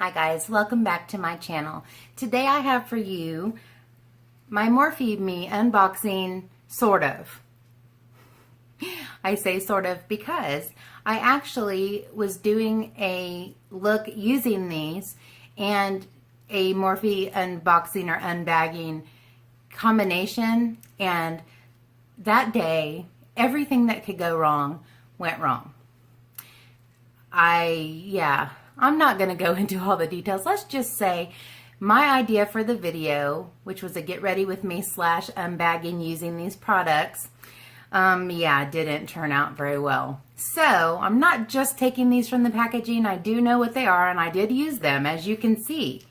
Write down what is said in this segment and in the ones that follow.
Hi guys, welcome back to my channel. Today I have for you my Morphe Me unboxing, sort of. I say sort of because I actually was doing a look using these and a Morphe unboxing or unbagging combination, and that day everything that could go wrong went wrong. I'm not going to go into all the details. Let's just say my idea for the video, which was a get ready with me / unbagging using these products, didn't turn out very well. So I'm not just taking these from the packaging. I do know what they are, and I did use them. As you can see,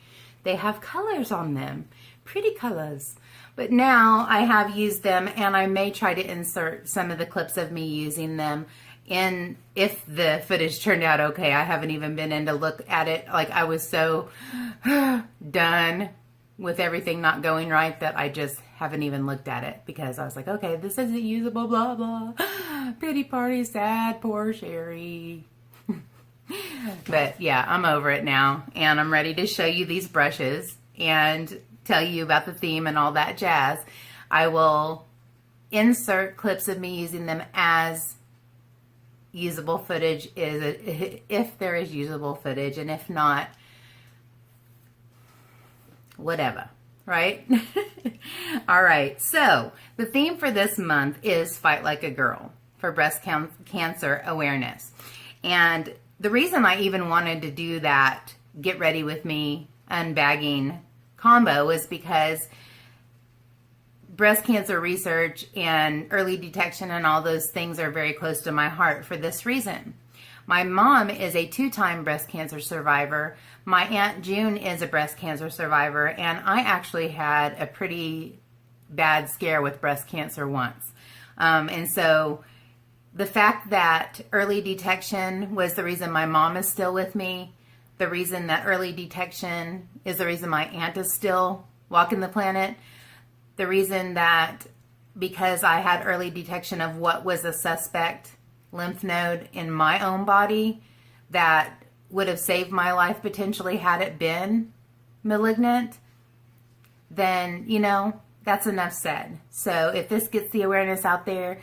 they have colors on them, pretty colors. But now I have used them, and I may try to insert some of the clips of me using them in, if the footage turned out okay. I haven't even been in to look at it. Like, I was so done with everything not going right that I just haven't even looked at it, because I was like, okay, this isn't usable, blah, blah. Pity party, sad, poor Sherri. But yeah, I'm over it now, and I'm ready to show you these brushes and tell you about the theme and all that jazz. I will insert clips of me using them as usable footage, if there is usable footage, and if not, whatever, right? All right, so the theme for this month is Fight Like a Girl for breast cancer awareness. And the reason I even wanted to do that get ready with me unbagging combo is because breast cancer research and early detection and all those things are very close to my heart for this reason. My mom is a 2-time breast cancer survivor. My Aunt June is a breast cancer survivor, and I actually had a pretty bad scare with breast cancer once. And so the fact that early detection was the reason my mom is still with me, the reason that early detection is the reason my aunt is still walking the planet, the reason that because I had early detection of what was a suspect lymph node in my own body that would have saved my life potentially had it been malignant, then, you know, that's enough said. So if this gets the awareness out there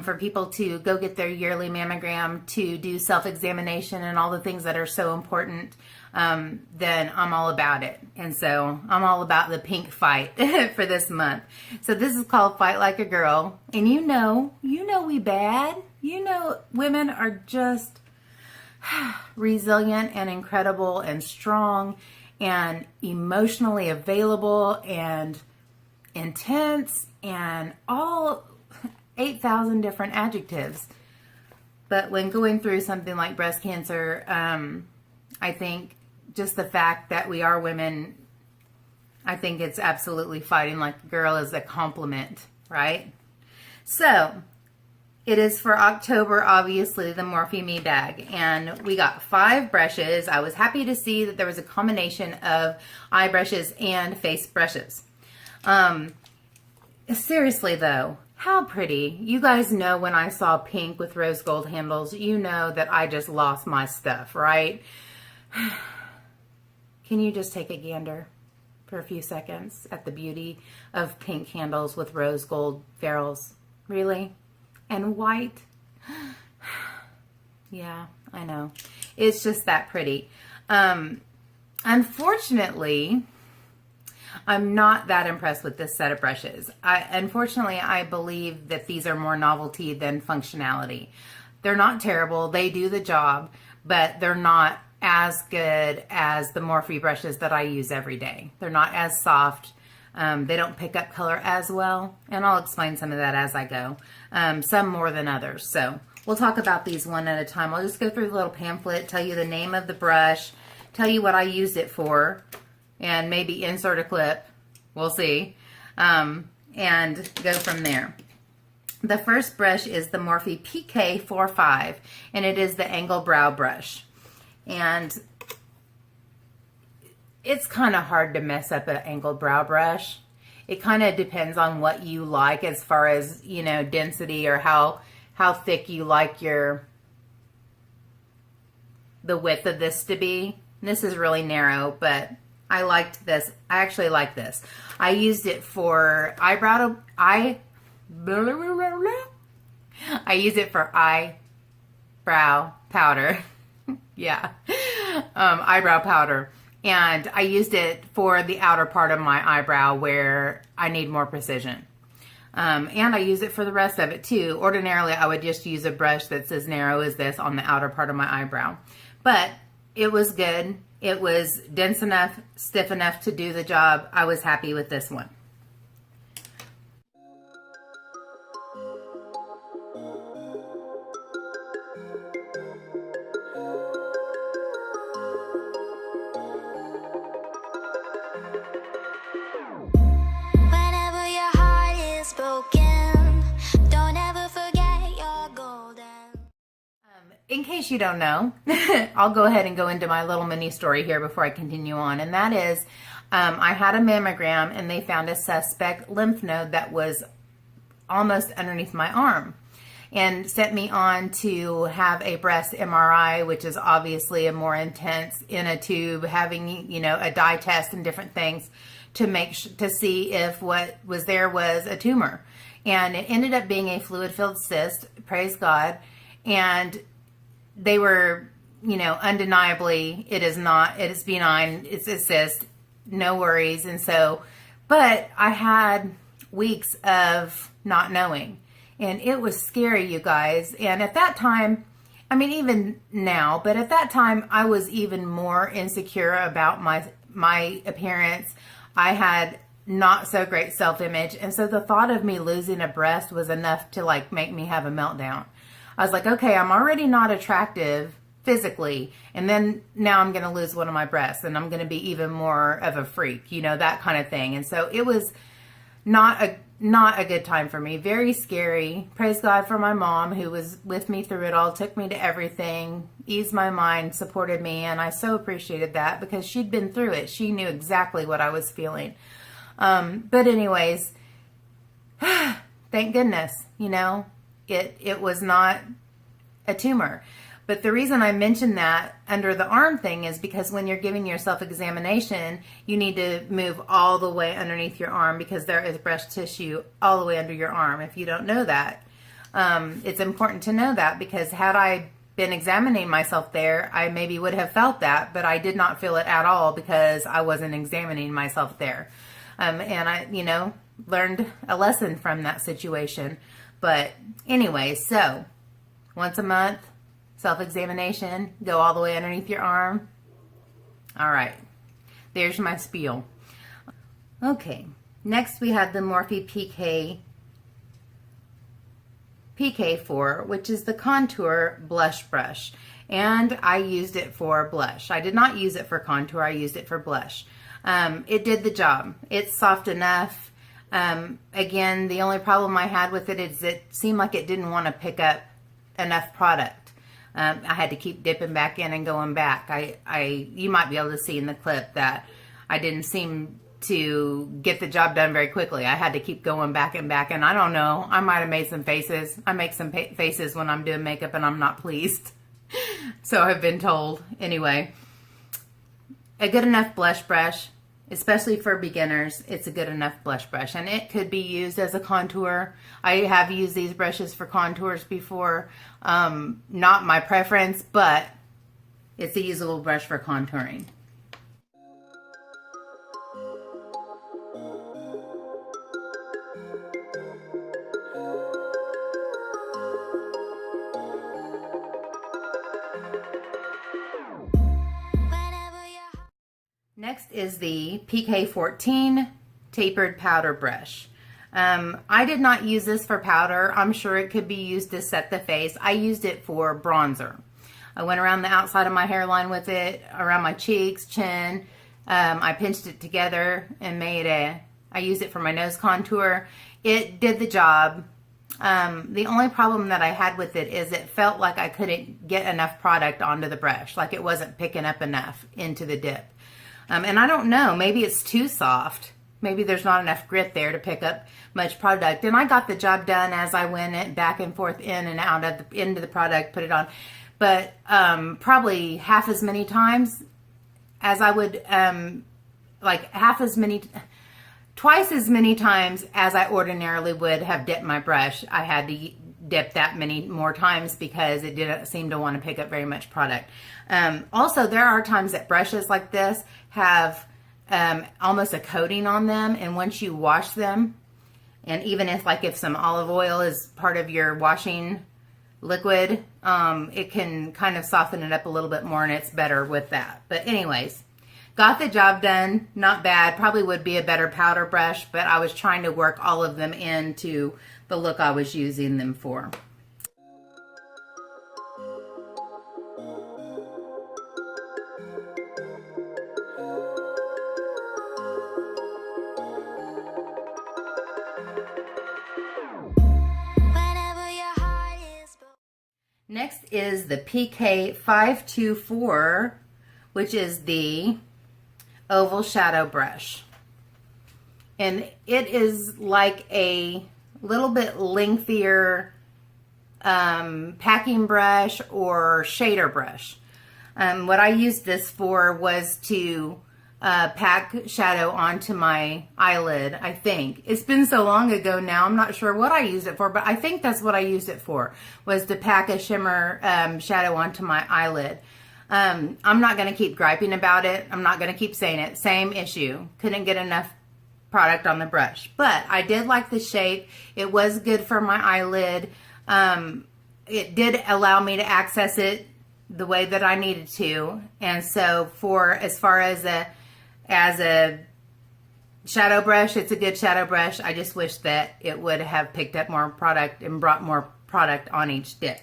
for people to go get their yearly mammogram, to do self-examination and all the things that are so important, then I'm all about it. And so I'm all about the pink fight for this month. So this is called Fight Like a Girl. And you know we bad. You know women are just resilient and incredible and strong and emotionally available and intense and all 8,000 different adjectives. But when going through something like breast cancer, I think just the fact that we are women, I think it's absolutely fighting like a girl is a compliment, right? So it is for October, obviously, the Morphe Me bag. And we got 5 brushes. I was happy to see that there was a combination of eye brushes and face brushes. Seriously though, how pretty. You guys know when I saw pink with rose gold handles, you know that I just lost my stuff, right? Can you just take a gander for a few seconds at the beauty of pink handles with rose gold ferrules? Really? And white? Yeah, I know. It's just that pretty. Unfortunately, I'm not that impressed with this set of brushes. Unfortunately, I believe that these are more novelty than functionality. They're not terrible. They do the job, but they're not as good as the Morphe brushes that I use every day. They're not as soft. They don't pick up color as well, and I'll explain some of that as I go. Some more than others. So we'll talk about these one at a time. I'll just go through the little pamphlet, tell you the name of the brush, tell you what I used it for, and maybe insert a clip. We'll see. And go from there. The first brush is the Morphe PK45, and it is the angle brow brush. And it's kind of hard to mess up an angled brow brush. It kind of depends on what you like as far as, you know, density or how thick you like the width of this to be. This is really narrow, but I liked this. I actually like this. I used it for I use it for eyebrow powder. Yeah. Eyebrow powder. And I used it for the outer part of my eyebrow where I need more precision. And I use it for the rest of it too. Ordinarily, I would just use a brush that's as narrow as this on the outer part of my eyebrow. But it was good. It was dense enough, stiff enough to do the job. I was happy with this one. In case you don't know, I'll go ahead and go into my little mini story here before I continue on. And that is, I had a mammogram and they found a suspect lymph node that was almost underneath my arm and sent me on to have a breast MRI, which is obviously a more intense in a tube, having, you know, a dye test and different things to see if what was there was a tumor. And it ended up being a fluid-filled cyst, praise God. And they were, you know, undeniably, it is benign, it's a cyst, no worries. And so, but I had weeks of not knowing, and it was scary, you guys. And at that time, I mean, even now, but at that time, I was even more insecure about my appearance. I had not so great self-image. And so the thought of me losing a breast was enough to like make me have a meltdown. I was like, okay, I'm already not attractive physically, and then now I'm going to lose one of my breasts, and I'm going to be even more of a freak, you know, that kind of thing. And so it was not a good time for me. Very scary. Praise God for my mom, who was with me through it all, took me to everything, eased my mind, supported me, and I so appreciated that because she'd been through it. She knew exactly what I was feeling. But anyways, thank goodness, you know. It was not a tumor. But the reason I mentioned that under the arm thing is because when you're giving your self-examination, you need to move all the way underneath your arm because there is breast tissue all the way under your arm. If you don't know that, it's important to know that, because had I been examining myself there, I maybe would have felt that, but I did not feel it at all because I wasn't examining myself there. And I, you know, learned a lesson from that situation. But anyway, so once a month, self-examination, go all the way underneath your arm. All right, there's my spiel. Okay, next we have the Morphe PK4, which is the contour blush brush. And I used it for blush. I did not use it for contour, I used it for blush. It did the job. It's soft enough. Again, the only problem I had with it is it seemed like it didn't want to pick up enough product. I had to keep dipping back in and going back. You might be able to see in the clip that I didn't seem to get the job done very quickly. I had to keep going back and back, and I don't know, I might have made some faces. I make some faces when I'm doing makeup and I'm not pleased. So I've been told. Anyway, a good enough blush brush. Especially for beginners, it's a good enough blush brush, and it could be used as a contour. I have used these brushes for contours before. Not my preference, but it's a usable brush for contouring. Next is the PK14 tapered powder brush. I did not use this for powder. I'm sure it could be used to set the face. I used it for bronzer. I went around the outside of my hairline with it, around my cheeks, chin. I pinched it together and I used it for my nose contour. It did the job. The only problem that I had with it is it felt like I couldn't get enough product onto the brush, like it wasn't picking up enough into the dip. And I don't know, maybe it's too soft. Maybe there's not enough grit there to pick up much product. And I got the job done as I went back and forth in and out of into the product, put it on. But probably half as many times as I would, like twice as many times as I ordinarily would have dipped my brush. I had to dip that many more times because it didn't seem to want to pick up very much product. Also, there are times that brushes like this have almost a coating on them, and once you wash them, and even if some olive oil is part of your washing liquid, it can kind of soften it up a little bit more, and it's better with that. But anyways, got the job done. Not bad. Probably would be a better powder brush, but I was trying to work all of them into the look I was using them for. Next is the PK 524, which is the oval shadow brush. And it is like a little bit lengthier packing brush or shader brush. What I used this for was to pack shadow onto my eyelid, I think. It's been so long ago now, I'm not sure what I used it for, but I think that's what I used it for, was to pack a shimmer shadow onto my eyelid. I'm not going to keep griping about it. I'm not going to keep saying it. Same issue. Couldn't get enough product on the brush. But I did like the shape. It was good for my eyelid. It did allow me to access it the way that I needed to. And so as far as a shadow brush, it's a good shadow brush. I just wish that it would have picked up more product and brought more product on each dip.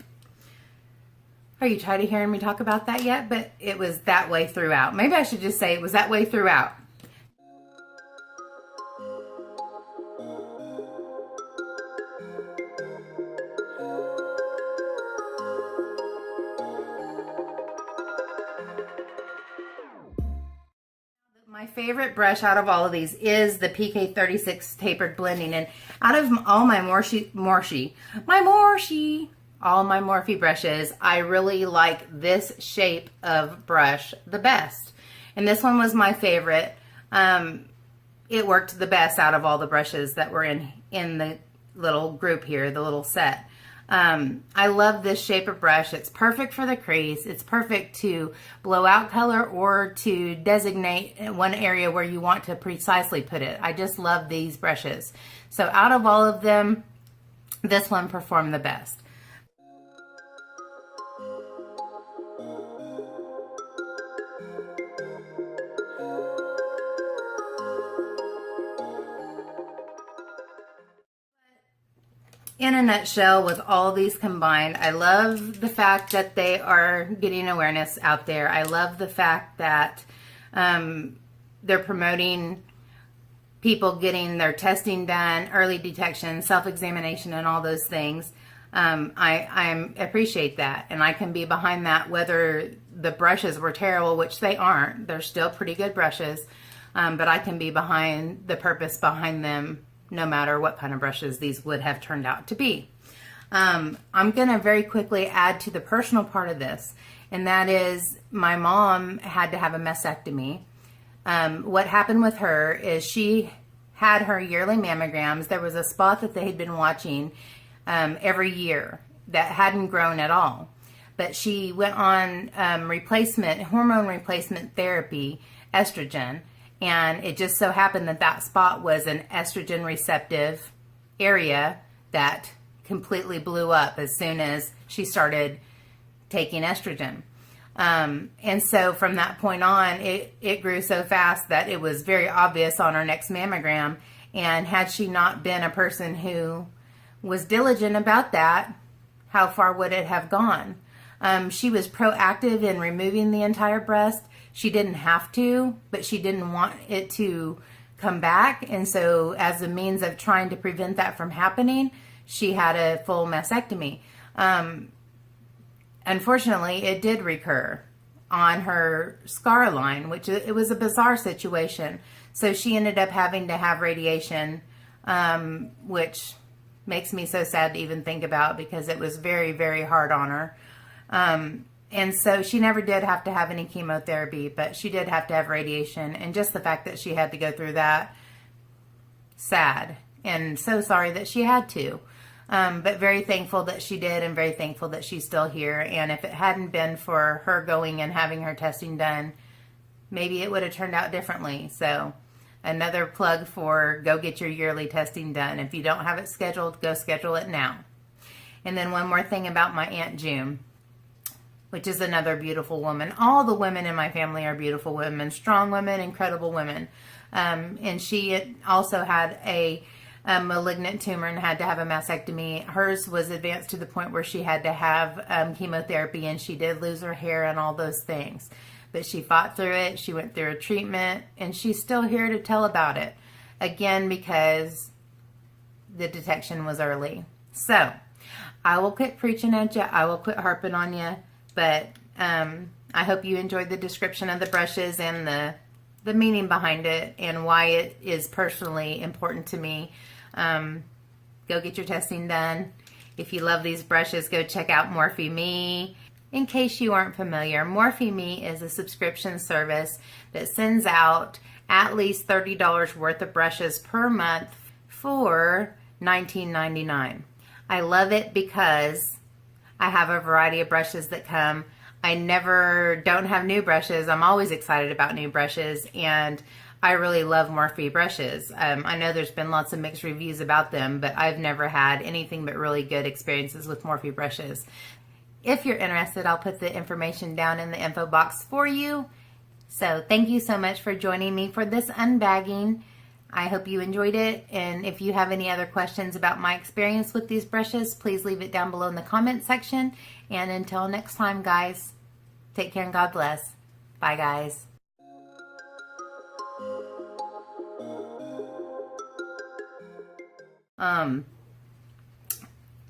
Are you tired of hearing me talk about that yet? But it was that way throughout. Maybe I should just say it was that way throughout. My favorite brush out of all of these is the PK36 Tapered Blending. And out of all my Morphe brushes, I really like this shape of brush the best. And this one was my favorite. It worked the best out of all the brushes that were in the little group here, the little set. I love this shape of brush. It's perfect for the crease. It's perfect to blow out color or to designate one area where you want to precisely put it. I just love these brushes. So out of all of them, this one performed the best. In a nutshell, with all these combined, I love the fact that they are getting awareness out there. I love the fact that they're promoting people getting their testing done, early detection, self-examination, and all those things. I appreciate that, and I can be behind that whether the brushes were terrible, which they aren't. They're still pretty good brushes, but I can be behind the purpose behind them no matter what kind of brushes these would have turned out to be. I'm going to very quickly add to the personal part of this, and that is my mom had to have a mastectomy. What happened with her is she had her yearly mammograms. There was a spot that they had been watching every year that hadn't grown at all. But she went on hormone replacement therapy, estrogen, and it just so happened that that spot was an estrogen receptive area that completely blew up as soon as she started taking estrogen. And so from that point on, it grew so fast that it was very obvious on her next mammogram. And had she not been a person who was diligent about that, how far would it have gone? She was proactive in removing the entire breast. She didn't have to, but she didn't want it to come back. And so as a means of trying to prevent that from happening, she had a full mastectomy. Unfortunately, it did recur on her scar line, which it was a bizarre situation. So she ended up having to have radiation, which makes me so sad to even think about because it was very, very hard on her. And so she never did have to have any chemotherapy, but she did have to have radiation. And just the fact that she had to go through that, sad. And so sorry that she had to. But very thankful that she did, and very thankful that she's still here. And if it hadn't been for her going and having her testing done, maybe it would have turned out differently. So another plug for go get your yearly testing done. If you don't have it scheduled, go schedule it now. And then one more thing about my Aunt June, which is another beautiful woman. All the women in my family are beautiful women, strong women, incredible women. And she also had a malignant tumor and had to have a mastectomy. Hers was advanced to the point where she had to have chemotherapy, and she did lose her hair and all those things. But she fought through it. She went through a treatment, and she's still here to tell about it. Again, because the detection was early. So I will quit preaching at you. I will quit harping on you. But I hope you enjoyed the description of the brushes and the meaning behind it and why it is personally important to me. Go get your testing done. If you love these brushes, go check out Morphe Me. In case you aren't familiar, Morphe Me is a subscription service that sends out at least $30 worth of brushes per month for $19.99. I love it because I have a variety of brushes that come. I never don't have new brushes. I'm always excited about new brushes, and I really love Morphe brushes. I know there's been lots of mixed reviews about them, but I've never had anything but really good experiences with Morphe brushes. If you're interested, I'll put the information down in the info box for you. So thank you so much for joining me for this unbagging. I hope you enjoyed it, and if you have any other questions about my experience with these brushes, please leave it down below in the comment section. And until next time, guys, take care and God bless. Bye, guys.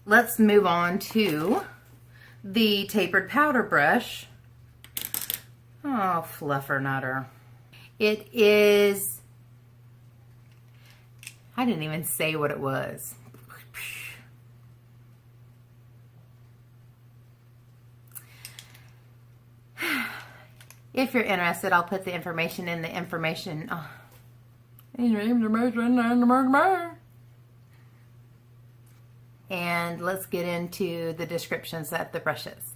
Let's move on to the tapered powder brush. Oh, fluffer nutter. It is, I didn't even say what it was. If you're interested, I'll put the information in the information. And let's get into the descriptions of the brushes.